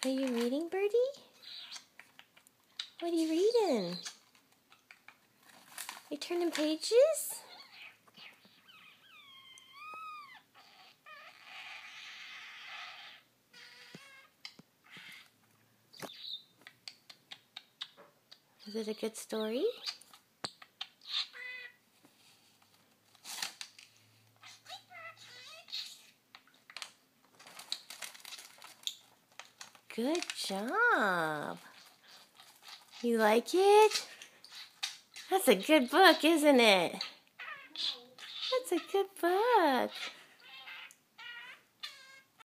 Are you reading, Birdie? What are you reading? You turning pages? Is it a good story? Good job. You like it? That's a good book, isn't it? That's a good book.